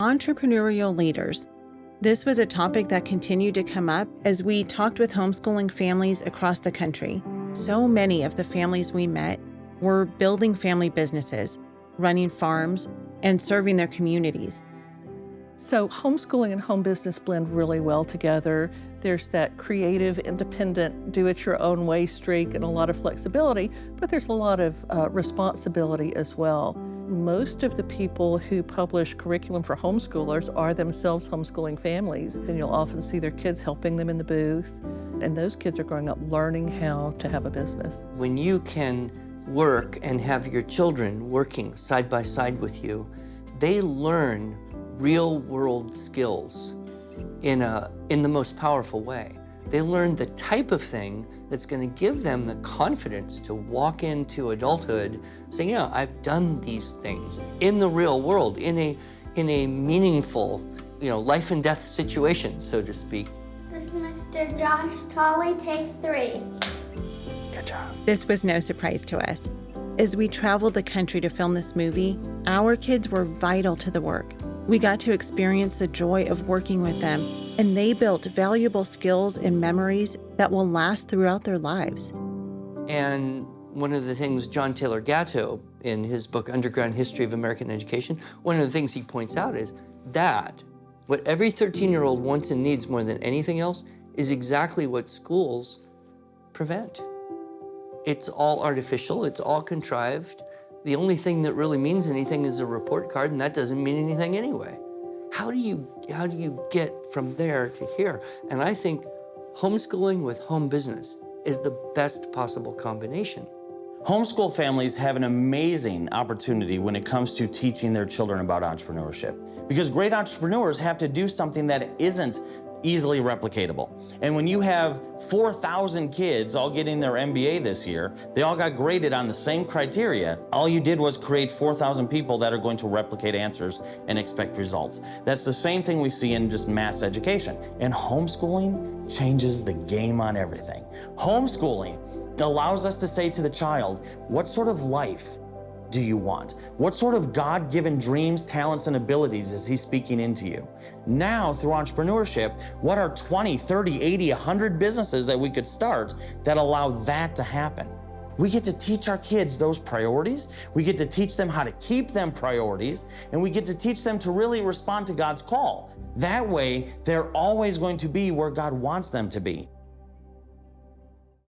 Entrepreneurial leaders. This was a topic that continued to come up as we talked with homeschooling families across the country. So many of the families we met were building family businesses, running farms, and serving their communities. So homeschooling and home business blend really well together. There's that creative, independent, do-it-your-own-way streak and a lot of flexibility, but there's a lot of responsibility as well. Most of the people who publish curriculum for homeschoolers are themselves homeschooling families, and you'll often see their kids helping them in the booth, and those kids are growing up learning how to have a business. When you can work and have your children working side by side with you, they learn real-world skills in the most powerful way. They learn the type of thing that's going to give them the confidence to walk into adulthood saying, yeah, I've done these things in the real world, in a meaningful, life and death situation, so to speak. This is Mr. Josh Tolley, take 3. Good job. This was no surprise to us. As we traveled the country to film this movie, our kids were vital to the work. We got to experience the joy of working with them, and they built valuable skills and memories that will last throughout their lives. And one of the things John Taylor Gatto, in his book Underground History of American Education, one of the things he points out is that what every 13-year-old wants and needs more than anything else is exactly what schools prevent. It's all artificial, it's all contrived. The only thing that really means anything is a report card, and that doesn't mean anything anyway. How do you get from there to here? And I think homeschooling with home business is the best possible combination. Homeschool families have an amazing opportunity when it comes to teaching their children about entrepreneurship, because great entrepreneurs have to do something that isn't easily replicatable. And when you have 4,000 kids all getting their MBA this year, they all got graded on the same criteria. All you did was create 4,000 people that are going to replicate answers and expect results. That's the same thing we see in just mass education. And homeschooling changes the game on everything. Homeschooling allows us to say to the child, what sort of life do you want? What sort of God-given dreams, talents, and abilities is he speaking into you? Now, through entrepreneurship, what are 20, 30, 80, 100 businesses that we could start that allow that to happen? We get to teach our kids those priorities, we get to teach them how to keep them priorities, and we get to teach them to really respond to God's call. That way, they're always going to be where God wants them to be.